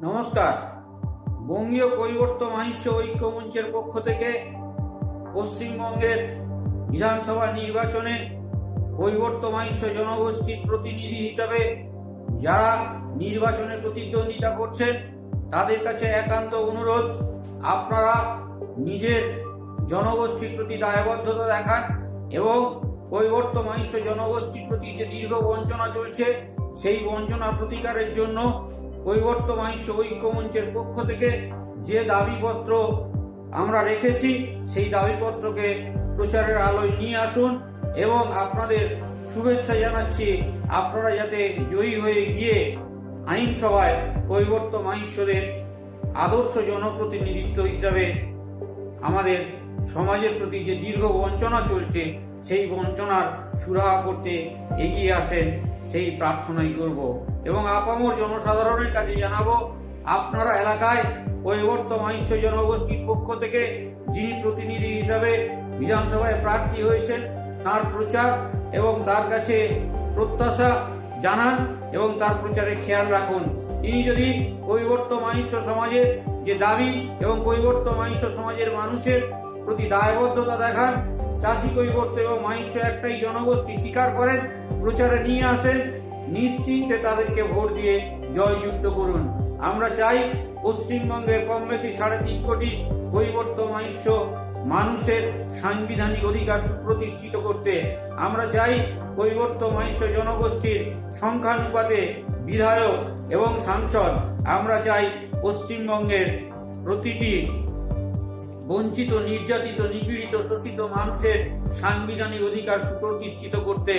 নমস্কার। বঙ্গীয় কৈবর্ত মহিষ্য ঐক্য মঞ্চের পক্ষ থেকে পশ্চিমবঙ্গের বিধানসভা নির্বাচনে কৈবর্ত মহিষ্য জনগোষ্ঠীর প্রতিনিধি হিসাবে যারা নির্বাচনে প্রতিদ্বন্দ্বিতা করছেন তাদের কাছে একান্ত অনুরোধ, আপনারা নিজের জনগোষ্ঠীর প্রতি দায়বদ্ধতা দেখান এবং কৈবর্ত মহিষ্য জনগোষ্ঠীর প্রতি যে দীর্ঘ বঞ্চনা চলছে সেই বঞ্চনা প্রতিকারের জন্য কৈবর্ত মহিষ্য ঐক্য মঞ্চের পক্ষ থেকে যে দাবিপত্র আমরা রেখেছি সেই দাবিপত্রকে প্রচারের আলোয় নিয়ে আসুন এবং আপনাদের শুভেচ্ছা জানাচ্ছি। আপনারা যাতে জয়ী হয়ে গিয়ে আইনসভায় কৈবর্ত মহিষ্যদের আদর্শ জনপ্রতিনিধিত্ব হিসাবে আমাদের সমাজের প্রতি যে দীর্ঘ বঞ্চনা চলছে সেই বঞ্চনার সুরাহা করতে এগিয়ে আসেন, সেই প্রার্থনাই করব এবং আপামর জনসাধারণের কাছে জানাবো, আপনারা এলাকায় কৈবর্ত মহিষ্য জনগোষ্ঠীর পক্ষ থেকে যিনি প্রতিনিধি হিসাবে বিধানসভায় প্রার্থী হয়েছেন তার প্রচার এবং তার কাছে প্রত্যাশা জানান এবং তার প্রচারে খেয়াল রাখুন। তিনি যদি কৈবর্ত মহিষ্য সমাজের যে দাবি এবং কৈবর্ত মহিষ্য সমাজের মানুষের প্রতি দায়বদ্ধতা দেখান, চাষি কৈবর্ত এবং মহিষ্য একটাই জনগোষ্ঠী স্বীকার করেন, প্রচারে নিয়ে আসেন, নিশ্চিন্তে তাদেরকে ভোট দিয়ে জয়যুক্ত করুন। আমরা চাই পশ্চিমবঙ্গের কম বেশি 3.5 কোটি কৈবর্ত মহিষ্য মানুষের সাংবিধানিক অধিকার সুপ্রতিষ্ঠিত করতে। আমরা চাই কৈবর্ত মহিষ্য জনগোষ্ঠীর সংখ্যানুপাতে বিধায়ক এবং সাংসদ। আমরা চাই পশ্চিমবঙ্গের প্রতিটি বঞ্চিত, নির্যাতিত, নিপীড়িত, শোষিত মানুষের সাংবিধানিক অধিকার সুপ্রতিষ্ঠিত করতে।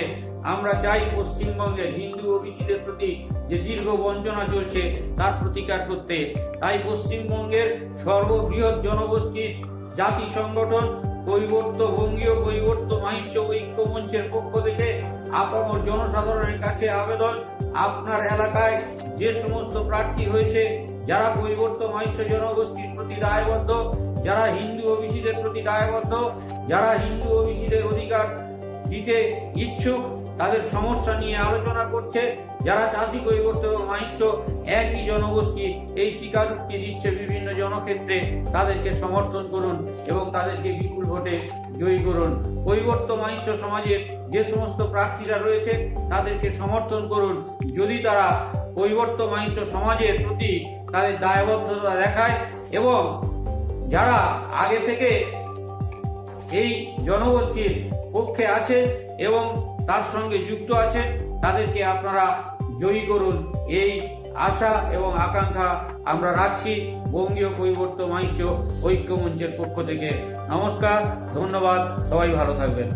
আমরা চাই পশ্চিমবঙ্গের হিন্দু ওবিসিদের প্রতি যে দীর্ঘ বঞ্চনা চলছে তার প্রতিকার করতে। তাই পশ্চিমবঙ্গের সর্ববৃহৎ জনগোষ্ঠীর জাতি সংগঠন বঙ্গীয় কৈবর্ত মহিষ্য ঐক্য মঞ্চের পক্ষ থেকে আপামর জনসাধারণের কাছে আবেদন, আপনার এলাকায় যে সমস্ত প্রার্থী হয়েছে যারা কৈবর্ত মহিষ্য জনগোষ্ঠীর প্রতি দায়বদ্ধ, যারা হিন্দু ওবিসিদের প্রতি দায়বদ্ধ, যারা হিন্দু ওবিসিদের অধিকার দিতে ইচ্ছুক, তাদের সমস্যা নিয়ে আলোচনা করছে, যারা চাষি কৈবর্ত এবং মহিষ্য একই জনগোষ্ঠী এই স্বীকারোক্তি দিচ্ছে বিভিন্ন জনক্ষেত্রে, তাদেরকে সমর্থন করুন এবং তাদেরকে বিপুল ভোটে জয়ী করুন। কৈবর্ত মহিষ্য সমাজের যে সমস্ত প্রার্থীরা রয়েছে তাদেরকে সমর্থন করুন যদি তারা কৈবর্ত মহিষ্য সমাজের প্রতি তাদের দায়বদ্ধতা দেখায় এবং যারা আগে থেকে এই জনগোষ্ঠীর পক্ষে আছে এবং তার সঙ্গে যুক্ত আছে তাদেরকে আপনারা জয়ী করুন। এই আশা এবং আকাঙ্ক্ষা আমরা রাখছি বঙ্গীয় কৈবর্ত মহিষ্য ঐক্য মঞ্চের পক্ষ থেকে। নমস্কার, ধন্যবাদ, সবাই ভালো থাকবেন।